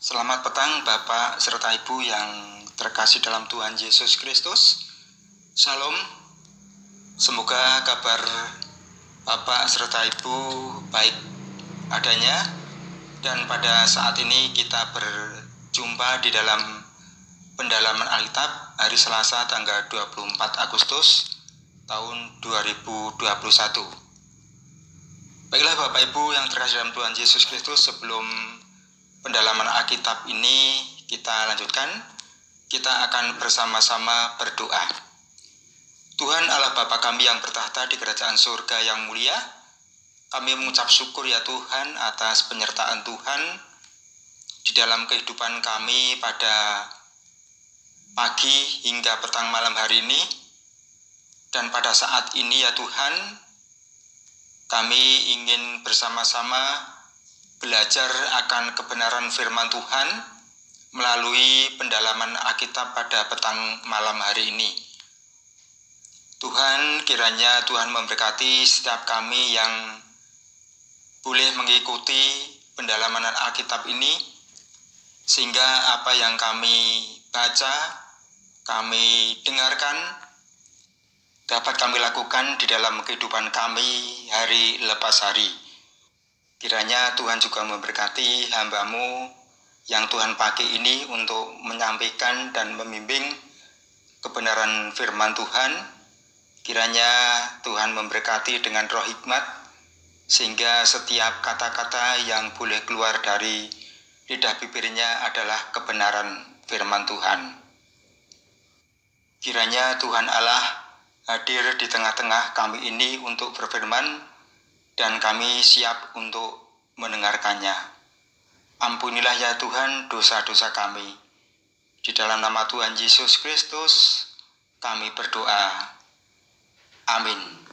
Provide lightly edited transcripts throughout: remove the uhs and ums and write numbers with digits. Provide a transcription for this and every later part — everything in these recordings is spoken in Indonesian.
Selamat petang Bapak serta Ibu yang terkasih dalam Tuhan Yesus Kristus. Shalom. Semoga kabar Bapak serta Ibu baik adanya. Dan pada saat ini kita berjumpa di dalam pendalaman Alkitab hari Selasa tanggal 24 Agustus tahun 2021. Baiklah Bapak Ibu yang terkasih dalam Tuhan Yesus Kristus, sebelum pendalaman Alkitab ini kita lanjutkan, kita akan bersama-sama berdoa. Tuhan Allah Bapa kami yang bertahta di kerajaan surga yang mulia, kami mengucap syukur ya Tuhan atas penyertaan Tuhan di dalam kehidupan kami pada pagi hingga petang malam hari ini. Dan pada saat ini ya Tuhan, kami ingin bersama-sama belajar akan kebenaran firman Tuhan melalui pendalaman Alkitab pada petang malam hari ini. Tuhan, kiranya Tuhan memberkati setiap kami yang boleh mengikuti pendalaman Alkitab ini, sehingga apa yang kami baca, kami dengarkan, dapat kami lakukan di dalam kehidupan kami hari lepas hari. Kiranya Tuhan juga memberkati hamba-Mu yang Tuhan pakai ini untuk menyampaikan dan membimbing kebenaran firman Tuhan. Kiranya Tuhan memberkati dengan roh hikmat, sehingga setiap kata-kata yang boleh keluar dari lidah bibirnya adalah kebenaran firman Tuhan. Kiranya Tuhan Allah hadir di tengah-tengah kami ini untuk berfirman, dan kami siap untuk mendengarkannya. Ampunilah ya Tuhan dosa-dosa kami. Di dalam nama Tuhan Yesus Kristus kami berdoa. Amin.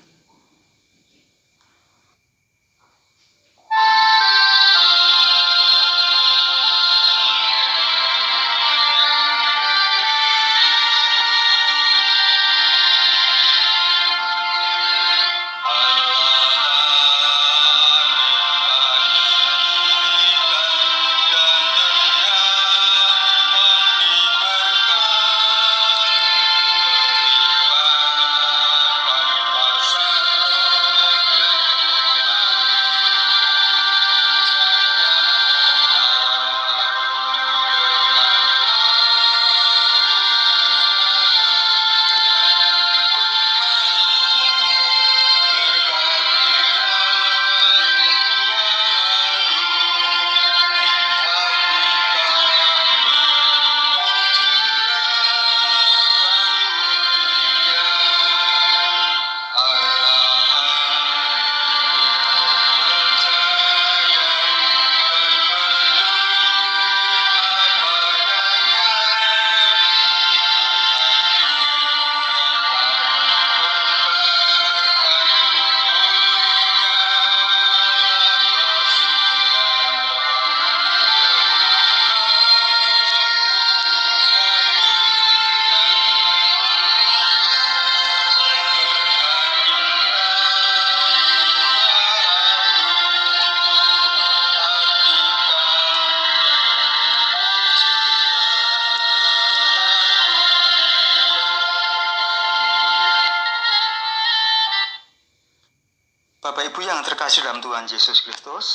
Bapak Ibu yang terkasih dalam Tuhan Yesus Kristus,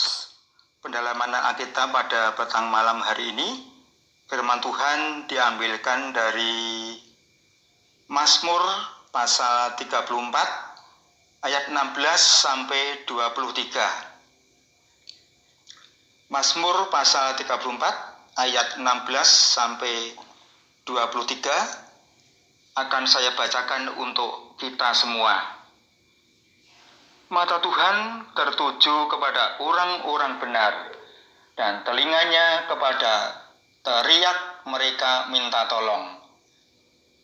pendalaman Alkitab pada petang malam hari ini, firman Tuhan diambilkan dari Mazmur pasal 34 ayat 16 sampai 23. Mazmur pasal 34 ayat 16 sampai 23 akan saya bacakan untuk kita semua. Mata Tuhan tertuju kepada orang-orang benar, dan telinganya kepada teriak mereka minta tolong.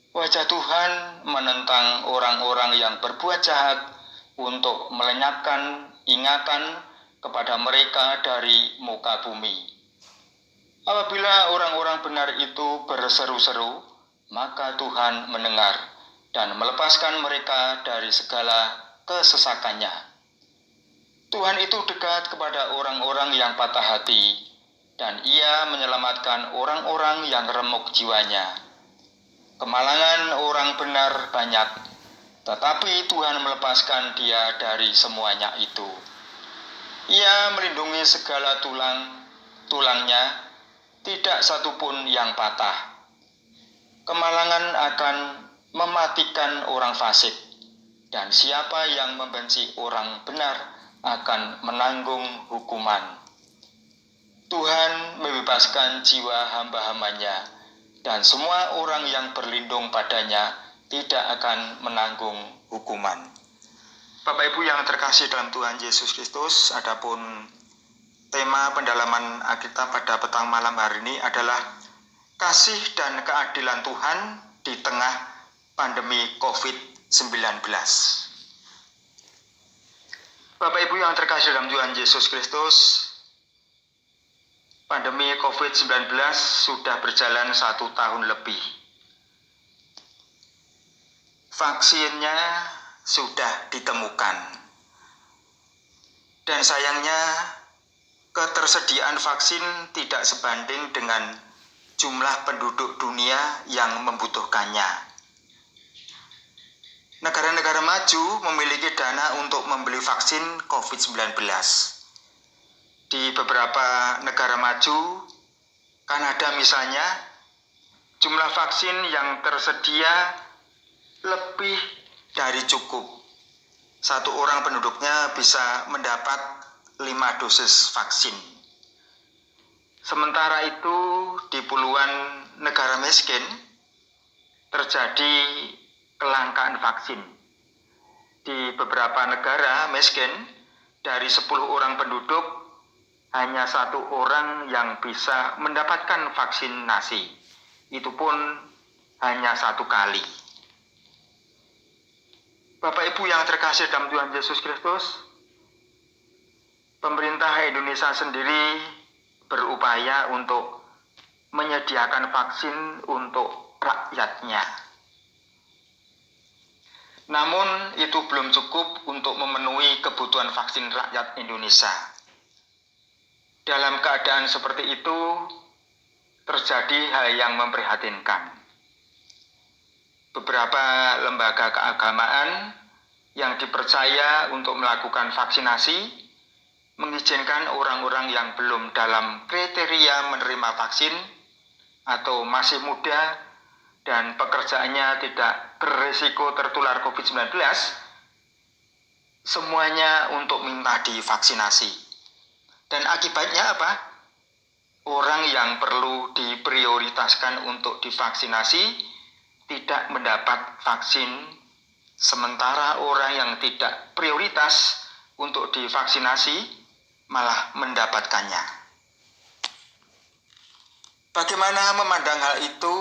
Wajah Tuhan menentang orang-orang yang berbuat jahat untuk melenyapkan ingatan kepada mereka dari muka bumi. Apabila orang-orang benar itu berseru-seru, maka Tuhan mendengar dan melepaskan mereka dari segala kesesakannya. Tuhan itu dekat kepada orang-orang yang patah hati dan Ia menyelamatkan orang-orang yang remuk jiwanya. Kemalangan orang benar banyak, tetapi Tuhan melepaskan dia dari semuanya itu. Ia melindungi segala tulangnya, tidak satupun yang patah. Kemalangan akan mematikan orang fasik, dan siapa yang membenci orang benar akan menanggung hukuman. Tuhan membebaskan jiwa hamba-hambanya, dan semua orang yang berlindung padanya tidak akan menanggung hukuman. Bapak Ibu yang terkasih dalam Tuhan Yesus Kristus, adapun tema pendalaman Alkitab pada petang malam hari ini adalah kasih dan keadilan Tuhan di tengah pandemi COVID-19. Bapak Ibu yang terkasih dalam Tuhan Yesus Kristus, pandemi COVID-19 sudah berjalan 1 tahun lebih. Vaksinnya sudah ditemukan. Dan sayangnya, ketersediaan vaksin tidak sebanding dengan jumlah penduduk dunia yang membutuhkannya. Negara-negara maju memiliki dana untuk membeli vaksin COVID-19. Di beberapa negara maju, Kanada misalnya, jumlah vaksin yang tersedia lebih dari cukup. Satu orang penduduknya bisa mendapat 5 dosis vaksin. Sementara itu, di puluhan negara miskin terjadi kelangkaan vaksin. Di beberapa negara miskin, dari 10 orang penduduk, hanya 1 orang yang bisa mendapatkan vaksinasi. Itu pun hanya 1 kali. Bapak Ibu yang terkasih dalam Tuhan Yesus Kristus, pemerintah Indonesia sendiri berupaya untuk menyediakan vaksin untuk rakyatnya. Namun itu belum cukup untuk memenuhi kebutuhan vaksin rakyat Indonesia. Dalam keadaan seperti itu, terjadi hal yang memprihatinkan. Beberapa lembaga keagamaan yang dipercaya untuk melakukan vaksinasi mengizinkan orang-orang yang belum dalam kriteria menerima vaksin atau masih muda dan pekerjaannya tidak berisiko tertular COVID-19, semuanya untuk minta divaksinasi. Dan akibatnya apa? Orang yang perlu diprioritaskan untuk divaksinasi tidak mendapat vaksin, sementara orang yang tidak prioritas untuk divaksinasi malah mendapatkannya. Bagaimana memandang hal itu,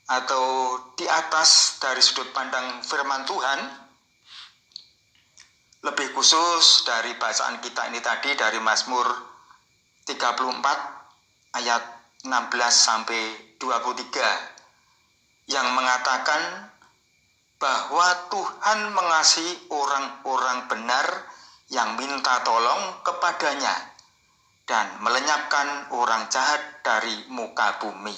atau di atas dari sudut pandang firman Tuhan, lebih khusus dari bacaan kita ini tadi dari Mazmur 34 ayat 16 sampai 23 yang mengatakan bahwa Tuhan mengasihi orang-orang benar yang minta tolong kepadanya dan melenyapkan orang jahat dari muka bumi.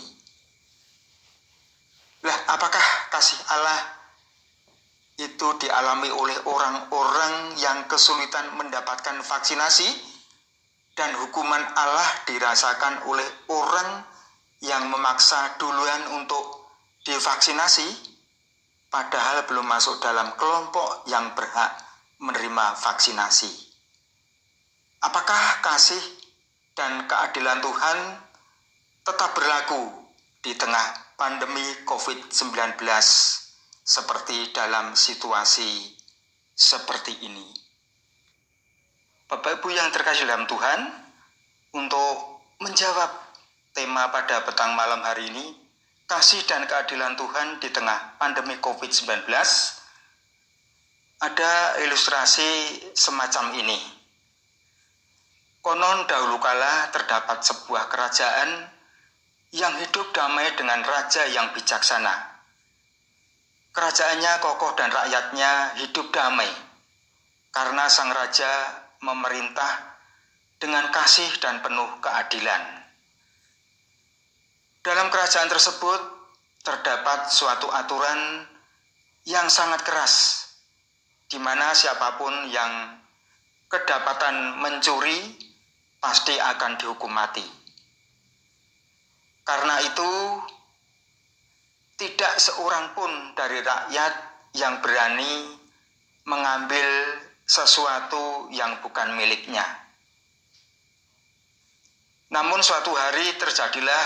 Lah, apakah kasih Allah itu dialami oleh orang-orang yang kesulitan mendapatkan vaksinasi, dan hukuman Allah dirasakan oleh orang yang memaksa duluan untuk divaksinasi, padahal belum masuk dalam kelompok yang berhak menerima vaksinasi? Apakah kasih dan keadilan Tuhan tetap berlaku di tengah pandemi COVID-19 seperti dalam situasi seperti ini? Bapak Ibu yang terkasih dalam Tuhan, untuk menjawab tema pada petang malam hari ini, kasih dan keadilan Tuhan di tengah pandemi COVID-19, ada ilustrasi semacam ini. Konon dahulu kala terdapat sebuah kerajaan yang hidup damai dengan raja yang bijaksana. Kerajaannya kokoh dan rakyatnya hidup damai karena sang raja memerintah dengan kasih dan penuh keadilan. Dalam kerajaan tersebut terdapat suatu aturan yang sangat keras, di mana siapapun yang kedapatan mencuri pasti akan dihukum mati. Karena itu, tidak seorang pun dari rakyat yang berani mengambil sesuatu yang bukan miliknya. Namun suatu hari terjadilah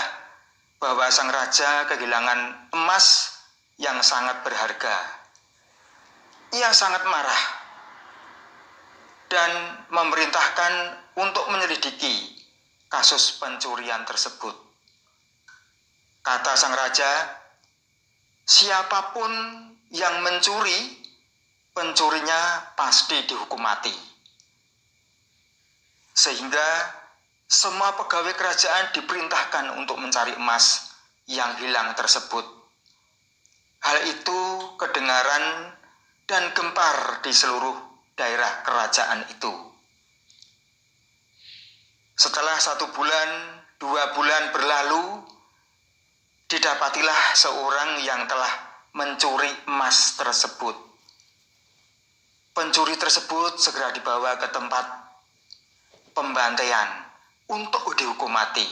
bahwa sang raja kehilangan emas yang sangat berharga. Ia sangat marah dan memerintahkan untuk menyelidiki kasus pencurian tersebut. Kata sang raja, siapapun yang mencuri, pencurinya pasti dihukum mati. Sehingga semua pegawai kerajaan diperintahkan untuk mencari emas yang hilang tersebut. Hal itu kedengaran dan gempar di seluruh daerah kerajaan itu. Setelah 1 bulan, 2 bulan berlalu, didapatilah seorang yang telah mencuri emas tersebut. Pencuri tersebut segera dibawa ke tempat pembantaian untuk dihukum mati.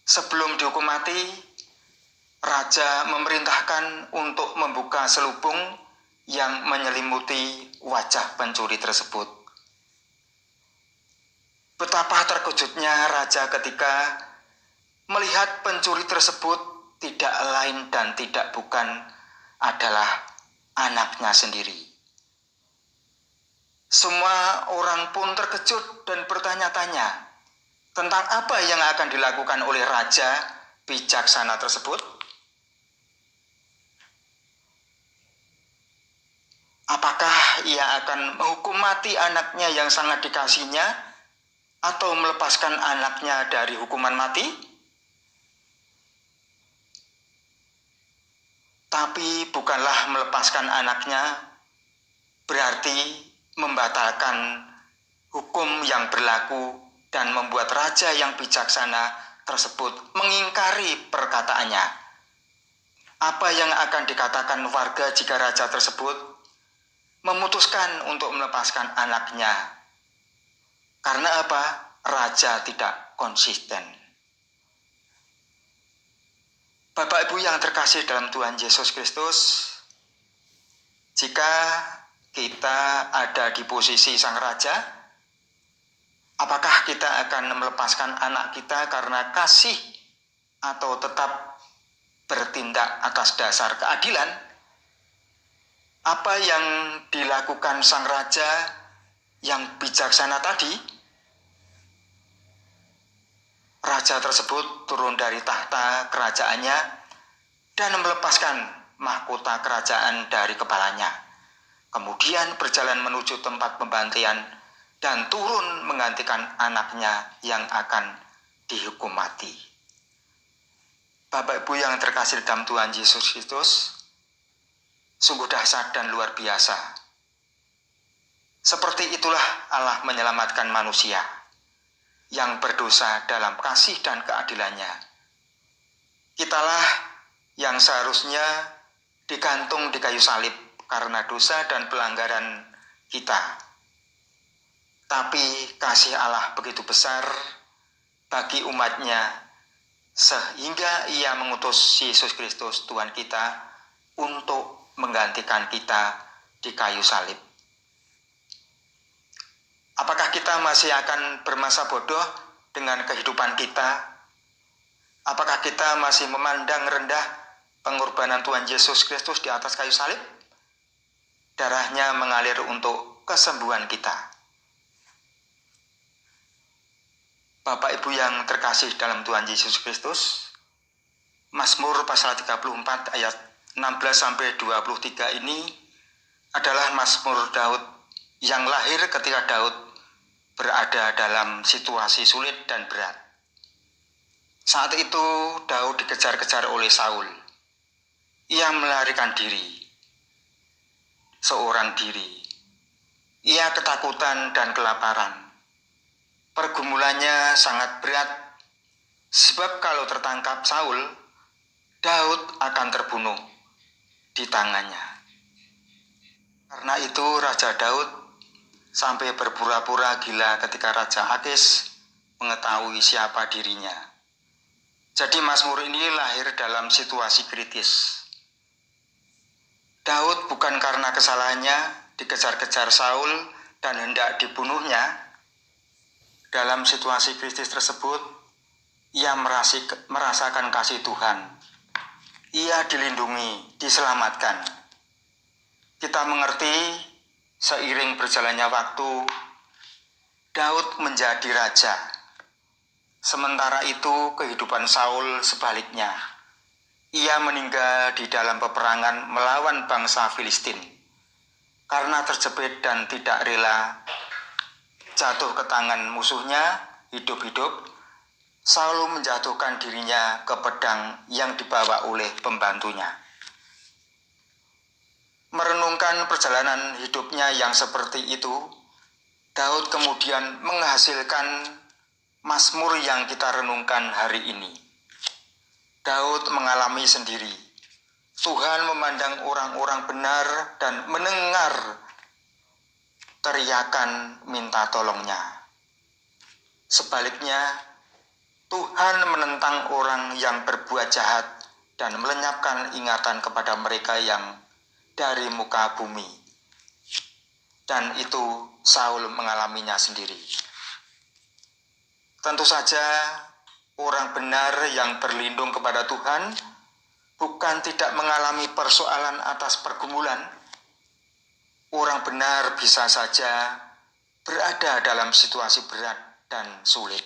Sebelum dihukum mati, raja memerintahkan untuk membuka selubung yang menyelimuti wajah pencuri tersebut. Betapa terkejutnya raja ketika melihat pencuri tersebut tidak lain dan tidak bukan adalah anaknya sendiri. Semua orang pun terkejut dan bertanya-tanya tentang apa yang akan dilakukan oleh raja bijaksana tersebut. Apakah ia akan menghukum mati anaknya yang sangat dikasihinya atau melepaskan anaknya dari hukuman mati? Tapi bukanlah melepaskan anaknya berarti membatalkan hukum yang berlaku dan membuat raja yang bijaksana tersebut mengingkari perkataannya. Apa yang akan dikatakan warga jika raja tersebut memutuskan untuk melepaskan anaknya? Karena apa? Raja tidak konsisten. Bapak Ibu yang terkasih dalam Tuhan Yesus Kristus, jika kita ada di posisi sang raja, apakah kita akan melepaskan anak kita karena kasih atau tetap bertindak atas dasar keadilan? Apa yang dilakukan sang raja yang bijaksana tadi? Raja tersebut turun dari tahta kerajaannya dan melepaskan mahkota kerajaan dari kepalanya. Kemudian berjalan menuju tempat pembantaian dan turun menggantikan anaknya yang akan dihukum mati. Bapak Ibu yang terkasih dalam Tuhan Yesus Kristus, sungguh dahsyat dan luar biasa. Seperti itulah Allah menyelamatkan manusia yang berdosa dalam kasih dan keadilannya. Kitalah yang seharusnya digantung di kayu salib karena dosa dan pelanggaran kita. Tapi kasih Allah begitu besar bagi umatnya, sehingga ia mengutus Yesus Kristus Tuhan kita untuk menggantikan kita di kayu salib. Apakah kita masih akan bermasa bodoh dengan kehidupan kita? Apakah kita masih memandang rendah pengorbanan Tuhan Yesus Kristus di atas kayu salib? Darahnya mengalir untuk kesembuhan kita. Bapak Ibu yang terkasih dalam Tuhan Yesus Kristus, Mazmur pasal 34 ayat 16-23 ini adalah Mazmur Daud yang lahir ketika Daud berada dalam situasi sulit dan berat. Saat itu Daud dikejar-kejar oleh Saul. Ia melarikan diri. Seorang diri. Ia ketakutan dan kelaparan. pergumulannya sangat berat, sebab kalau tertangkap Saul, Daud akan terbunuh di tangannya. Karena itu Raja Daud sampai berpura-pura gila ketika Raja Akis mengetahui siapa dirinya. Jadi Mazmur ini lahir dalam situasi kritis. Daud bukan karena kesalahannya dikejar-kejar Saul dan hendak dibunuhnya. Dalam situasi kritis tersebut, ia merasakan kasih Tuhan. Ia dilindungi, diselamatkan. Kita mengerti seiring berjalannya waktu, Daud menjadi raja. Sementara itu kehidupan Saul sebaliknya. Ia meninggal di dalam peperangan melawan bangsa Filistin. Karena terjepit dan tidak rela jatuh ke tangan musuhnya hidup-hidup, Saul menjatuhkan dirinya ke pedang yang dibawa oleh pembantunya. Merenungkan perjalanan hidupnya yang seperti itu, Daud kemudian menghasilkan Mazmur yang kita renungkan hari ini. Daud mengalami sendiri. Tuhan memandang orang-orang benar dan mendengar teriakan minta tolongnya. Sebaliknya, Tuhan menentang orang yang berbuat jahat dan melenyapkan ingatan kepada mereka yang dari muka bumi. Dan itu Saul mengalaminya sendiri. Tentu saja orang benar yang berlindung kepada Tuhan bukan tidak mengalami persoalan atas pergumulan. Orang benar bisa saja berada dalam situasi berat dan sulit.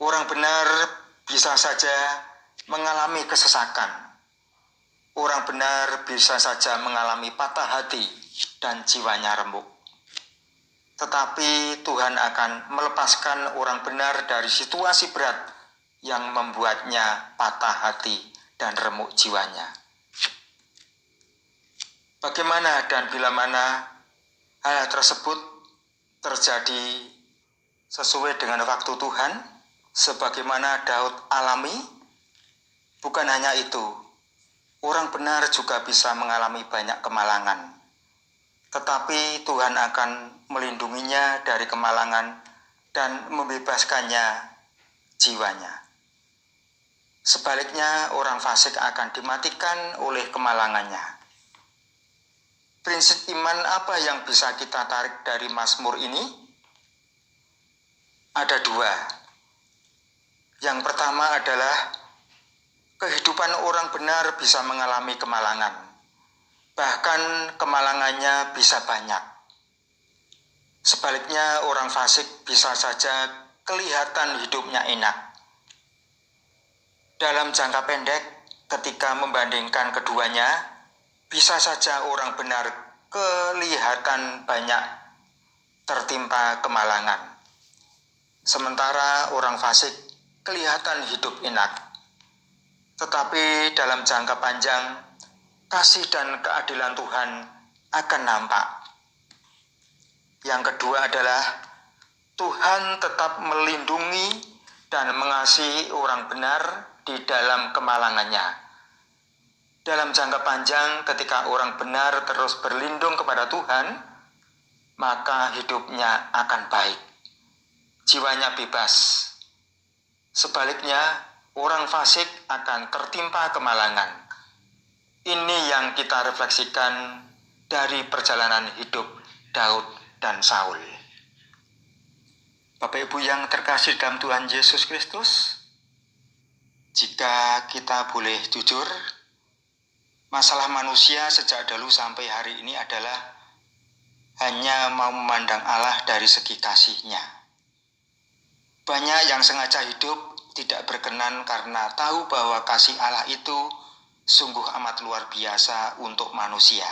Orang benar bisa saja mengalami kesesakan. Orang benar bisa saja mengalami patah hati dan jiwanya remuk. Tetapi Tuhan akan melepaskan orang benar dari situasi berat yang membuatnya patah hati dan remuk jiwanya. Bagaimana dan bila mana hal tersebut terjadi sesuai dengan waktu Tuhan, sebagaimana Daud alami? Bukan hanya itu, orang benar juga bisa mengalami banyak kemalangan. Tetapi Tuhan akan melindunginya dari kemalangan dan membebaskannya jiwanya. Sebaliknya, orang fasik akan dimatikan oleh kemalangannya. Prinsip iman apa yang bisa kita tarik dari Mazmur ini? Ada dua. Yang pertama adalah kehidupan orang benar bisa mengalami kemalangan. Bahkan kemalangannya bisa banyak. Sebaliknya orang fasik bisa saja kelihatan hidupnya enak. Dalam jangka pendek, ketika membandingkan keduanya, bisa saja orang benar kelihatan banyak tertimpa kemalangan. Sementara orang fasik kelihatan hidup enak. Tetapi dalam jangka panjang, kasih dan keadilan Tuhan akan nampak. Yang kedua adalah Tuhan tetap melindungi dan mengasihi orang benar di dalam kemalangannya. Dalam jangka panjang, ketika orang benar terus berlindung kepada Tuhan, maka hidupnya akan baik. Jiwanya bebas. Sebaliknya, orang fasik akan tertimpa kemalangan. Ini yang kita refleksikan dari perjalanan hidup Daud dan Saul. Bapak Ibu yang terkasih dalam Tuhan Yesus Kristus, jika kita boleh jujur, masalah manusia sejak dahulu sampai hari ini adalah hanya mau memandang Allah dari segi kasih-Nya. Banyak yang sengaja hidup tidak berkenan karena tahu bahwa kasih Allah itu sungguh amat luar biasa untuk manusia.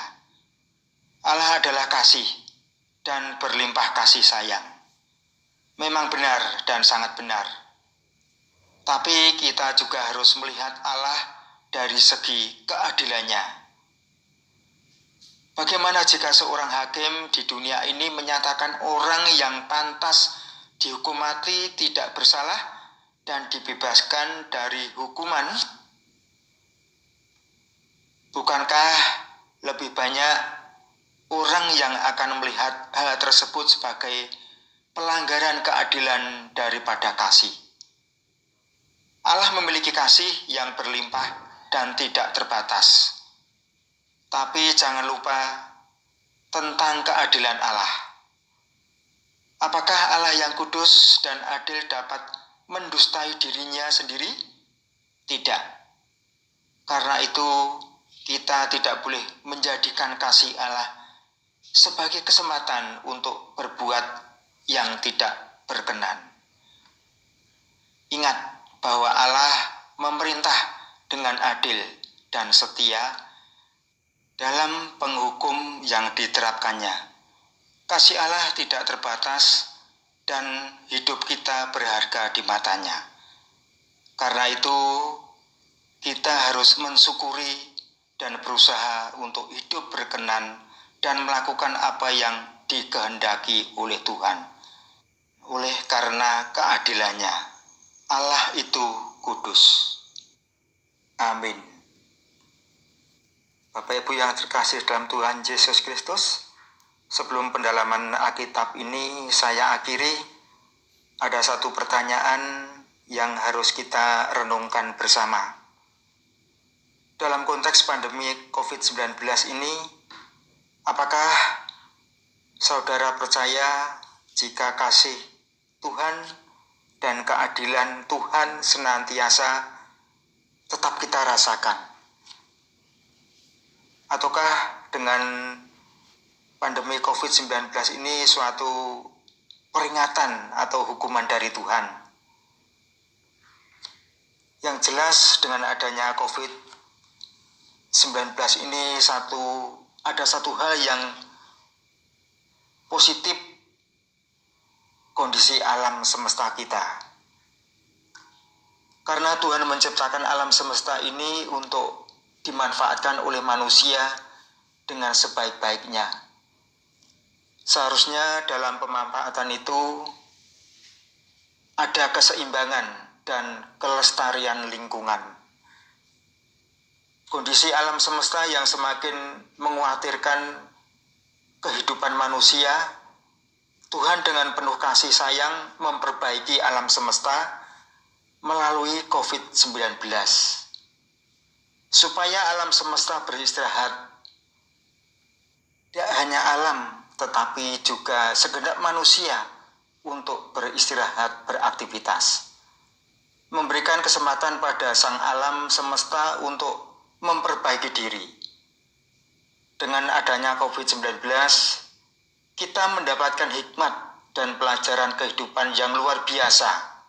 Allah adalah kasih dan berlimpah kasih sayang. Memang benar dan sangat benar. Tapi kita juga harus melihat Allah dari segi keadilannya. Bagaimana jika seorang hakim di dunia ini menyatakan orang yang pantas dihukum mati tidak bersalah dan dibebaskan dari hukuman? Bukankah lebih banyak orang yang akan melihat hal tersebut sebagai pelanggaran keadilan daripada kasih? Allah memiliki kasih yang berlimpah dan tidak terbatas. Tapi jangan lupa tentang keadilan Allah. Apakah Allah yang kudus dan adil dapat mendustai dirinya sendiri? Tidak. Karena itu, kita tidak boleh menjadikan kasih Allah sebagai kesempatan untuk berbuat yang tidak berkenan. Ingat bahwa Allah memerintah dengan adil dan setia dalam penghukum yang diterapkannya. Kasih Allah tidak terbatas dan hidup kita berharga di matanya. Karena itu, kita harus mensyukuri dan berusaha untuk hidup berkenan dan melakukan apa yang dikehendaki oleh Tuhan. Oleh karena keadilannya, Allah itu kudus. Amin. Bapak Ibu yang terkasih dalam Tuhan Yesus Kristus, sebelum pendalaman Alkitab ini saya akhiri, ada satu pertanyaan yang harus kita renungkan bersama. Dalam konteks pandemi COVID-19 ini, apakah saudara percaya jika kasih Tuhan dan keadilan Tuhan senantiasa tetap kita rasakan? Ataukah dengan pandemi COVID-19 ini suatu peringatan atau hukuman dari Tuhan? Yang jelas dengan adanya COVID-19 ini ada satu hal yang positif kondisi alam semesta kita. Karena Tuhan menciptakan alam semesta ini untuk dimanfaatkan oleh manusia dengan sebaik-baiknya. Seharusnya dalam pemanfaatan itu ada keseimbangan dan kelestarian lingkungan. Kondisi alam semesta yang semakin mengkhawatirkan kehidupan manusia, Tuhan dengan penuh kasih sayang memperbaiki alam semesta melalui COVID-19. Supaya alam semesta beristirahat. Tidak hanya alam, tetapi juga segenap manusia untuk beristirahat, beraktivitas. Memberikan kesempatan pada sang alam semesta untuk memperbaiki diri. Dengan adanya COVID-19, kita mendapatkan hikmat dan pelajaran kehidupan yang luar biasa.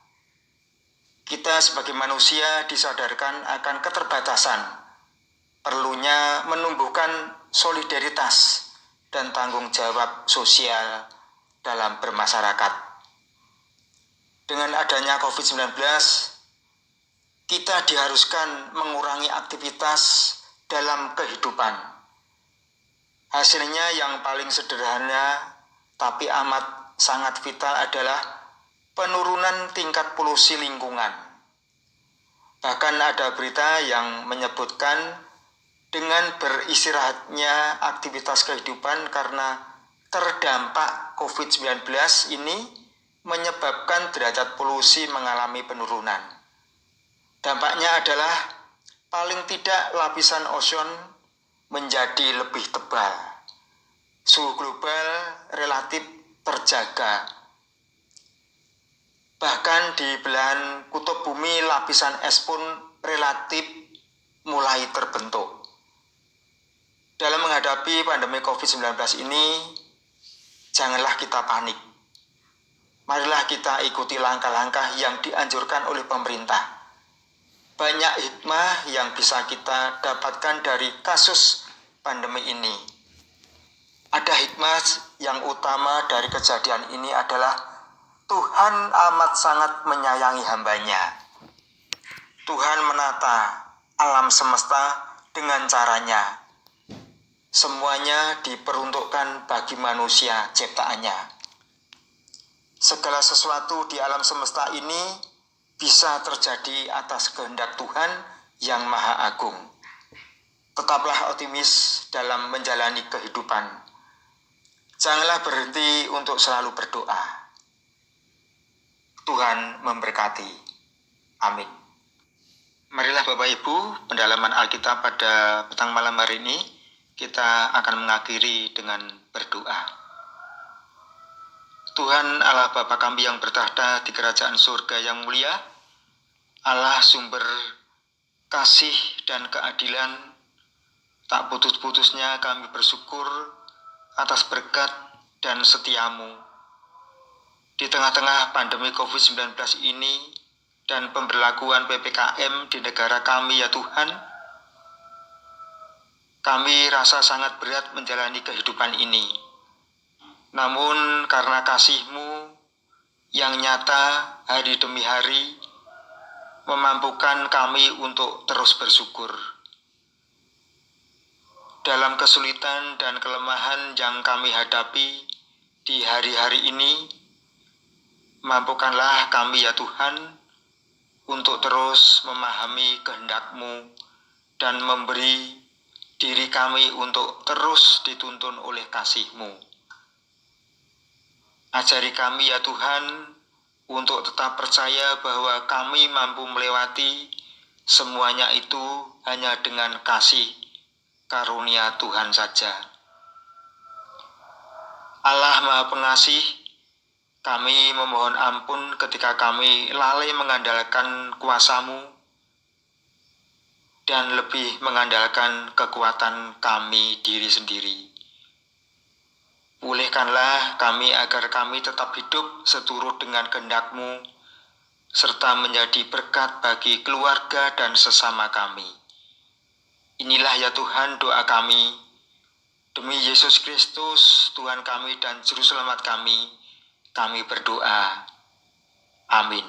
Kita sebagai manusia disadarkan akan keterbatasan, perlunya menumbuhkan solidaritas dan tanggung jawab sosial dalam bermasyarakat. Dengan adanya COVID-19, kita diharuskan mengurangi aktivitas dalam kehidupan. Hasilnya yang paling sederhana tapi amat sangat vital adalah penurunan tingkat polusi lingkungan. Bahkan ada berita yang menyebutkan dengan beristirahatnya aktivitas kehidupan karena terdampak COVID-19 ini menyebabkan derajat polusi mengalami penurunan. Dampaknya adalah paling tidak lapisan ozon menjadi lebih tebal. Suhu global relatif terjaga. Bahkan di belahan kutub bumi lapisan es pun relatif mulai terbentuk. Dalam menghadapi pandemi COVID-19 ini, janganlah kita panik. Marilah kita ikuti langkah-langkah yang dianjurkan oleh pemerintah. Banyak hikmah yang bisa kita dapatkan dari kasus pandemi ini. Ada hikmah yang utama dari kejadian ini adalah Tuhan amat sangat menyayangi hambanya. Tuhan menata alam semesta dengan caranya. Semuanya diperuntukkan bagi manusia ciptaannya. Segala sesuatu di alam semesta ini bisa terjadi atas kehendak Tuhan yang Maha Agung. Tetaplah optimis dalam menjalani kehidupan. Janganlah berhenti untuk selalu berdoa. Tuhan memberkati. Amin. Marilah Bapak Ibu, pendalaman Alkitab pada petang malam hari ini kita akan mengakhiri dengan berdoa. Tuhan Allah Bapa kami yang bertahta di kerajaan surga yang mulia, Allah sumber kasih dan keadilan, tak putus-putusnya kami bersyukur atas berkat dan setiamu. Di tengah-tengah pandemi COVID-19 ini dan pemberlakuan PPKM di negara kami ya Tuhan, kami rasa sangat berat menjalani kehidupan ini. Namun karena kasih-Mu yang nyata hari demi hari, memampukan kami untuk terus bersyukur. Dalam kesulitan dan kelemahan yang kami hadapi di hari-hari ini, mampukanlah kami ya Tuhan untuk terus memahami kehendak-Mu dan memberi diri kami untuk terus dituntun oleh kasih-Mu. Ajari kami ya Tuhan untuk tetap percaya bahwa kami mampu melewati semuanya itu hanya dengan kasih karunia Tuhan saja. Allah Maha Pengasih, kami memohon ampun ketika kami lalai mengandalkan kuasa-Mu dan lebih mengandalkan kekuatan kami diri sendiri. Pulihkanlah kami agar kami tetap hidup seturut dengan kehendak-Mu, serta menjadi berkat bagi keluarga dan sesama kami. Inilah ya Tuhan doa kami, demi Yesus Kristus, Tuhan kami dan Juru Selamat kami berdoa. Amin.